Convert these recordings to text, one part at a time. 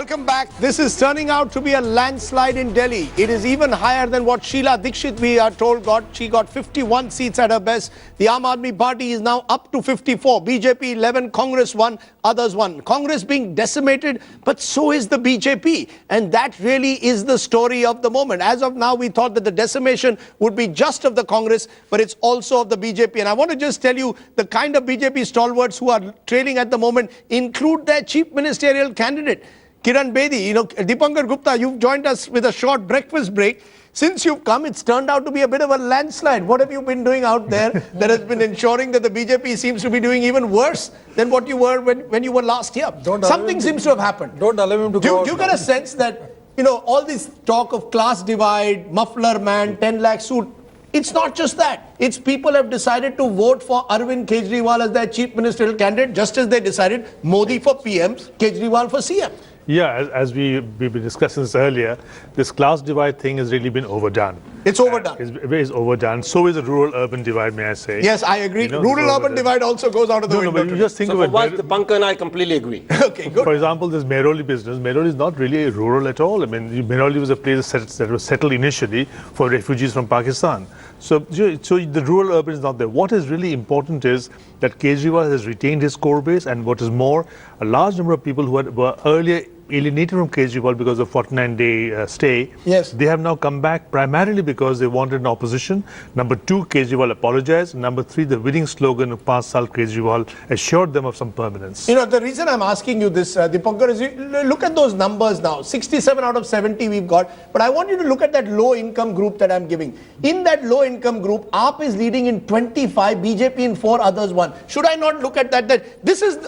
Welcome back. This is turning out to be a landslide in Delhi. It is even higher than what Sheila Dikshit, we are told, got. She got 51 seats at her best. The Aam Aadmi Party is now up to 54. BJP 11, Congress 1, others 1. Congress being decimated, but so is the BJP. And that really is the story of the moment. As of now, we thought that the decimation would be just of the Congress, but it's also of the BJP. And I want to just tell you, the kind of BJP stalwarts who are trailing at the moment include their chief ministerial candidate, Kiran Bedi. Dipankar Gupta, you've joined us with a short breakfast break. Since you've come, it's turned out to be a bit of a landslide. What have you been doing out there that has been ensuring that the BJP seems to be doing even worse than what you were when you were last here? Something seems to have happened. Don't allow him to go. Do you get a sense that, all this talk of class divide, muffler man, 10 lakh suit, it's not just that. It's people have decided to vote for Arvind Kejriwal as their chief ministerial candidate, just as they decided Modi for PM, Kejriwal for CM. Yeah, as we've been discussing this earlier, this class divide thing has really been overdone. It's overdone. It's overdone. So is the rural-urban divide, may I say. Yes, I agree. Rural-urban divide also goes out of the window. No, but you just think of it. Once the Pankaj and I completely agree. Okay, good. For example, this Mehrauli business. Mehrauli is not really rural at all. I mean, Mehrauli was a place that was settled initially for refugees from Pakistan. So the rural-urban is not there. What is really important is that Kejriwal has retained his core base, and what is more, a large number of people who were earlier alienated from Kejriwal because of 49-day stay, yes, they have now come back primarily because they wanted an opposition. Number two, Kejriwal apologized. Number three, the winning slogan of Pass Saal Kejriwal assured them of some permanence. The reason I'm asking you this, Dipankar, is look at those numbers now. 67 out of 70 we've got. But I want you to look at that low-income group that I'm giving. In that low-income group, AAP is leading in 25, BJP in 4, others 1. Should I not look at that? That this is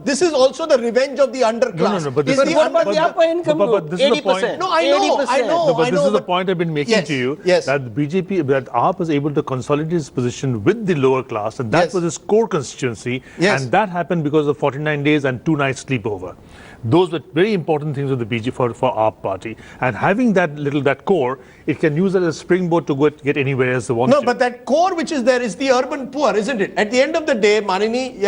this is also the revenge of the underclass. No, but this is what about the upper income group? This is the point. No, I know. No, but this is the point I've been making to you. Yes. That the BJP, that AAP was able to consolidate its position with the lower class, and that was its core constituency. Yes. And that happened because of 49 days and 2 nights sleepover. Those were very important things of the BJP for AAP party. And having that core, it can use it as a springboard to get anywhere else they want to. No, but that core which is there is the urban poor, isn't it? At the end of the day, Manini,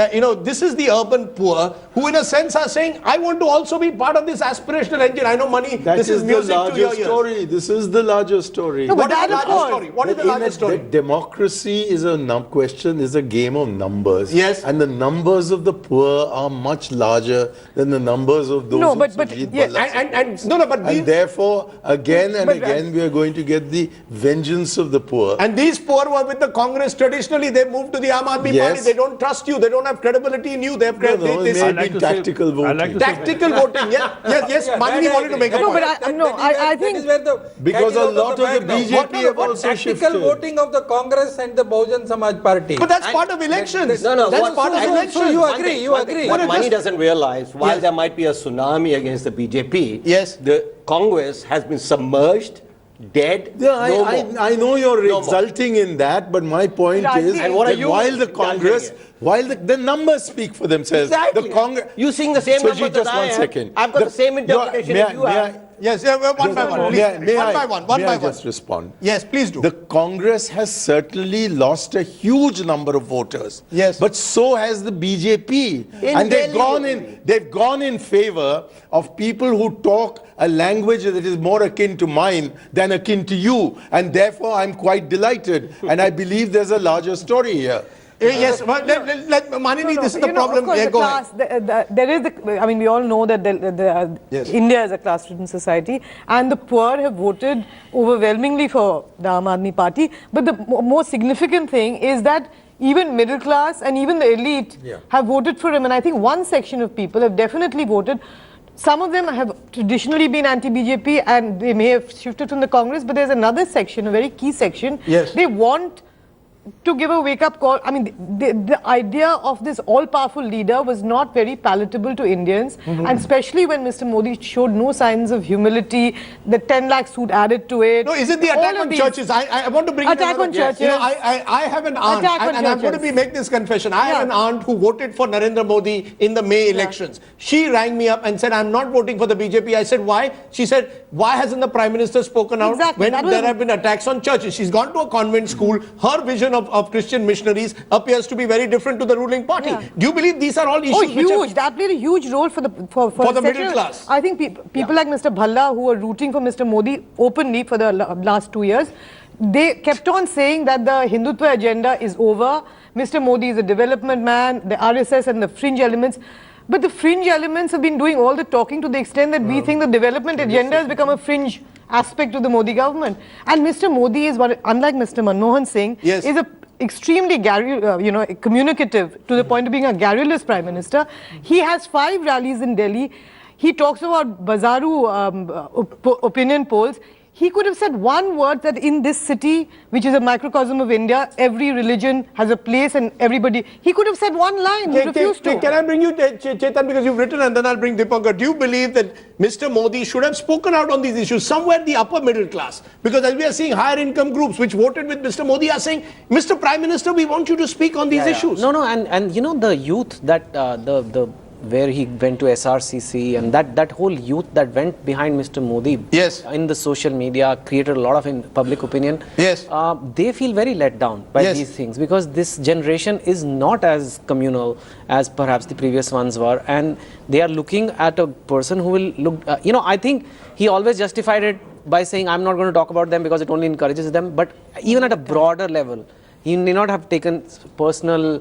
this is the urban poor who in a sense are saying, I want to also be part of this aspirational engine. I know money, this is music to your ears. Story. This is the larger story. No, what is the larger story? What is the larger story? Democracy is a question, is a game of numbers. Yes. And the numbers of the poor are much larger than the numbers of those who Sujit Bala. And therefore, again and again, we are going to get the vengeance of the poor. And these poor were with the Congress traditionally. They moved to the Aam Aadmi Party. They don't trust you. They don't have credibility in you. They have credibility. It may be tactical voting. Tactical voting, yes. Manini wanted to make a point. I think because a lot of the BJP have also shifted. Tactical voting of the Congress and the Bahujan Samaj Party. But that's part of elections. That's part of elections. So you agree. What Mani doesn't realize, while there might be a tsunami against the BJP, the Congress has been submerged, dead. Yeah, I know you're exulting in that, but my point is that while the Congress, the numbers speak for themselves. Exactly. The Congress. You seeing the same numbers just that I one have. second. I've got the same interpretation as you have. Yes, one by one. One by one. Just respond? Yes, please do. The Congress has certainly lost a huge number of voters. Yes. But so has the BJP. And they've gone in favor of people who talk a language that is more akin to mine than akin to you. And therefore, I'm quite delighted. And I believe there's a larger story here. Yes, Manini, this is the problem. Of course, there is we all know that India is a class-ridden society, and the poor have voted overwhelmingly for the Aam Aadmi Party. But the most significant thing is that even middle class and even the elite have voted for him. And I think one section of people have definitely voted. Some of them have traditionally been anti-BJP and they may have shifted from the Congress, but there's another section, a very key section. Yes. They want to give a wake-up call. I mean, the idea of this all-powerful leader was not very palatable to Indians, and especially when Mr. Modi showed no signs of humility, the 10 lakh suit added to it. No, is it the attack on churches? I want to bring attack on churches. I have an aunt, and I'm going to make this confession. I have an aunt who voted for Narendra Modi in the May elections. She rang me up and said, I'm not voting for the BJP. I said, why? She said, why hasn't the Prime Minister spoken out when there have been attacks on churches? She's gone to a convent school. Her vision persecution of Christian missionaries appears to be very different to the ruling party. Yeah. Do you believe these are all issues? Oh, which are- huge. That played a huge role for the middle secular- class. I think people like Mr. Bhalla, who were rooting for Mr. Modi openly for the last 2 years, they kept on saying that the Hindutva agenda is over. Mr. Modi is a development man, the RSS and the fringe elements. But the fringe elements have been doing all the talking to the extent that we think the development agenda has become a fringe aspect of the Modi government. And Mr. Modi is, unlike Mr. Manmohan Singh, Yes. is a extremely communicative to the point of being a garrulous prime minister. He has 5 rallies in Delhi. He talks about Bazaru opinion polls. He could have said one word that in this city, which is a microcosm of India, every religion has a place and everybody. He could have said one line. He refused to. Can I bring you, Chetan, because you've written, and then I'll bring Dipankar. Do you believe that Mr. Modi should have spoken out on these issues, somewhere the upper middle class? Because as we are seeing, higher income groups which voted with Mr. Modi are saying, Mr. Prime Minister, we want you to speak on these issues. No, and you know the youth that the where he went to SRCC and that whole youth that went behind Mr. Modi Yes. in the social media created a lot of public opinion. Yes. They feel very let down by Yes. these things because this generation is not as communal as perhaps the previous ones were, and they are looking at a person who will look. I think he always justified it by saying, "I'm not going to talk about them because it only encourages them." But even at a broader level, he may not have taken personal.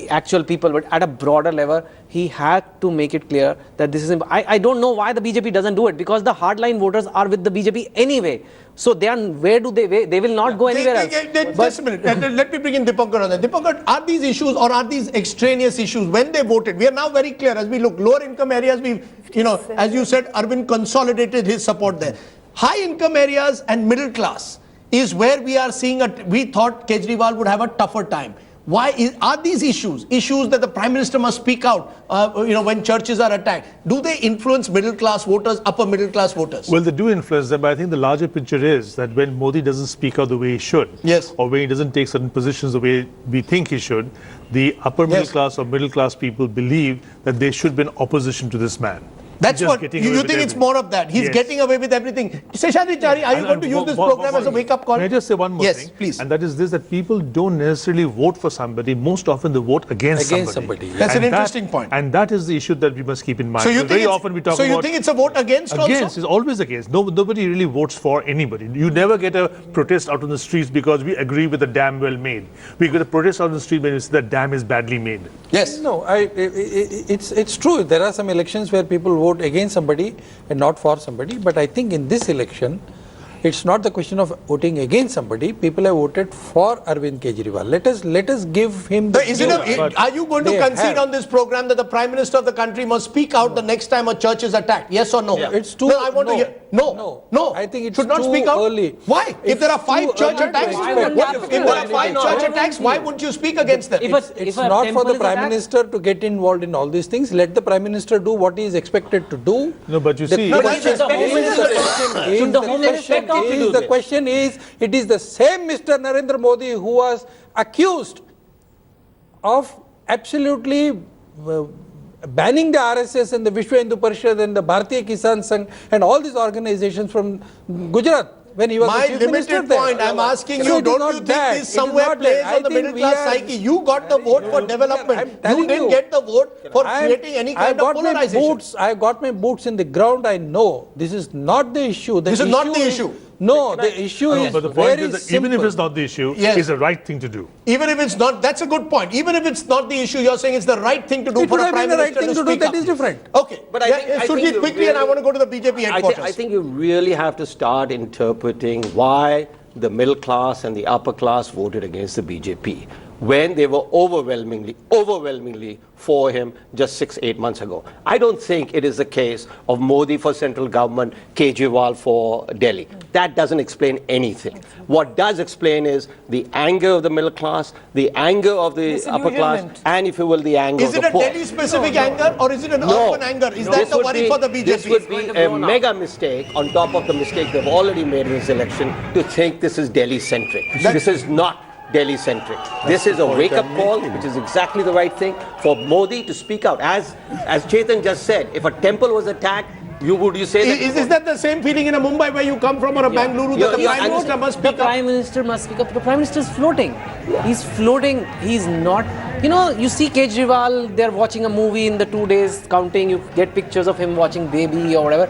Actual people, but at a broader level, he had to make it clear that this is. I don't know why the BJP doesn't do it because the hardline voters are with the BJP anyway. So they are. Where do they? They will not go anywhere else. Just a minute. Let me bring in Dipankar on that. Dipankar, are these issues or are these extraneous issues when they voted? We are now very clear as we look lower income areas. As you said, Arvind consolidated his support there. High income areas and middle class is where we are seeing. We thought Kejriwal would have a tougher time. Why are these issues that the Prime Minister must speak out when churches are attacked? Do they influence middle class voters, upper middle class voters? Well, they do influence them, but I think the larger picture is that when Modi doesn't speak out the way he should, yes, or when he doesn't take certain positions the way we think he should, the upper middle Yes. class or middle class people believe that there should be an opposition to this man. That's Just what getting you away think with it's everything. more of that. He's Yes. getting away with everything. Seshadri Chari, are you going to use this program as a wake-up call? May I just say one more Yes, thing? please. And that is this, that people don't necessarily vote for somebody. Most often they vote against somebody. That's an And interesting point. And that is the issue that we must keep in mind. So you Because think very often we talk so about... you think it's a vote against Against also? is always against. Nobody really votes for anybody. You never get a protest out on the streets because we agree with the dam well made. We get a protest out on the street when we say the dam is badly made. Yes. No, it's true. There are some elections where people vote against somebody and not for somebody. But I think in this election, it's not the question of voting against somebody. People have voted for Arvind Kejriwal. Let us give him the. Are you going to They concede have. on this program that the Prime Minister of the country must speak out the next time a church is attacked? Yes or no? It's too. No, I want to hear. No. I think it's should not too speak out. early. Why? If there are 5 church attacks, if there are 5 church attacks, why wouldn't you speak against them? It's not for the Prime Minister to get involved in all these things. Let the Prime Minister do what he is expected to do. No, but you see... The question is, it is the same Mr. Narendra Modi who was accused of absolutely banning the RSS and the Vishwa Hindu Parishad and the Bharatiya Kisan Sangh and all these organizations from Gujarat. When he was My the chief minister limited there. point, I'm asking So you, it is don't not you think that. this It is somewhere not plays that. I on the think middle we class are- psyche? You got the vote for development. I'm You telling didn't you. get the vote for creating any kind of polarization. I got my boots in the ground. I know this is not the issue. This is not the issue. No, the issue is But the point very is that simple. even if it's not the issue, Yes. it's the right thing to do. Even if it's not, that's a good point. Even if it's not the issue, you're saying it's the right thing to do It for would a have Prime been the right Minister thing to do. speak That up. is different. Okay, But I think Surjit, you quickly, and I want to go to the BJP headquarters. I think you really have to start interpreting why the middle class and the upper class voted against the BJP when they were overwhelmingly for him just 6-8 months ago. I don't think it is the case of Modi for central government, Kejriwal for Delhi. That doesn't explain anything. What does explain is the anger of the middle class, the anger of the upper class, Disillusionment. and if you will, the anger Is of it the a poor. Delhi-specific anger or is it an urban anger? Is that This the would worry be- for the BJP? This would be a mega mistake on top of the mistake they've already made in this election to think this is Delhi-centric. This is not Delhi-centric. This is a wake-up call, which is exactly the right thing for Modi to speak out. As Chetan just said, if a temple was attacked, would you say that? Is that the same feeling in a Mumbai where you come from or a Bangalore that the Prime Minister must speak up? The Prime Minister must speak up. The Prime Minister is floating. He's floating. He's not. You know, you see Kejriwal, they're watching a movie in the 2 days counting. You get pictures of him watching Baby or whatever.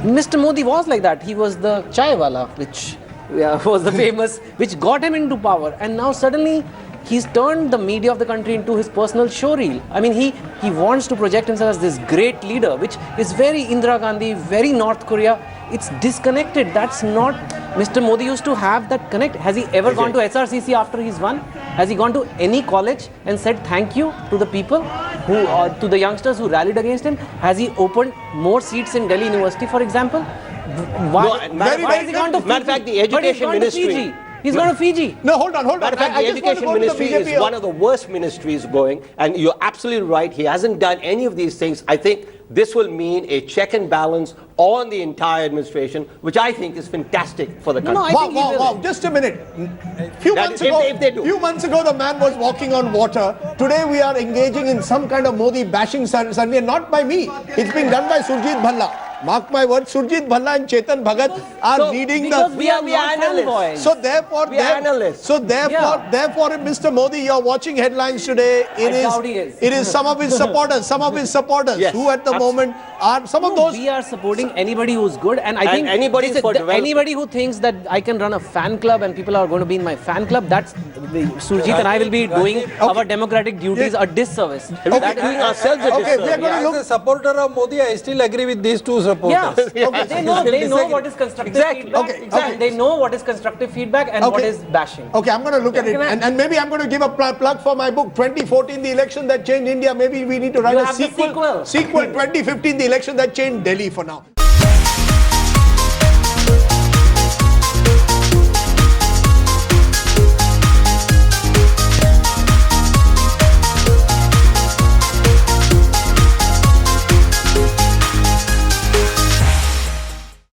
Mr. Modi was like that. He was the chai wala, which was the famous, which got him into power. And now suddenly he's turned the media of the country into his personal showreel. I mean, he wants to project himself as this great leader, which is very Indira Gandhi, very North Korea. It's disconnected. That's not... Mr. Modi used to have that connect. Has he ever gone to SRCC after he's won? Has he gone to any college and said thank you to the people, to the youngsters who rallied against him? Has he opened more seats in Delhi University, for example? Why has he gone to Fiji? Matter of fact, the education ministry... He's going to Fiji. No, hold on. Matter of fact, the education ministry is one of the worst ministries going, and you're absolutely right. He hasn't done any of these things. I think this will mean a check and balance on the entire administration, which I think is fantastic for the country. Wow. Just a minute. Few months ago, the man was walking on water. Today, we are engaging in some kind of Modi bashing Sunday, not by me. It's being done by Surjit Bhalla. Mark my words, Surjit Bhalla and Chetan Bhagat are leading the... We are analysts. So therefore, we are analysts. So therefore, Mr. Modi, you're watching headlines today. It is some of his supporters, yes, who at the moment are some of those... We are supporting anybody who's good, and I think anybody who thinks that I can run a fan club and people are going to be in my fan club, that's Surjit and I will be doing our democratic duties a disservice. We're doing ourselves a disservice. As a supporter of Modi, I still agree with these two supporters. Yeah, they know what is constructive feedback. They know what is constructive feedback and what is bashing. Okay, I'm going to look at it, and maybe I'm going to give a plug for my book, 2014, the election that changed India. Maybe we need to write a sequel. 2015, the election that changed Delhi for now.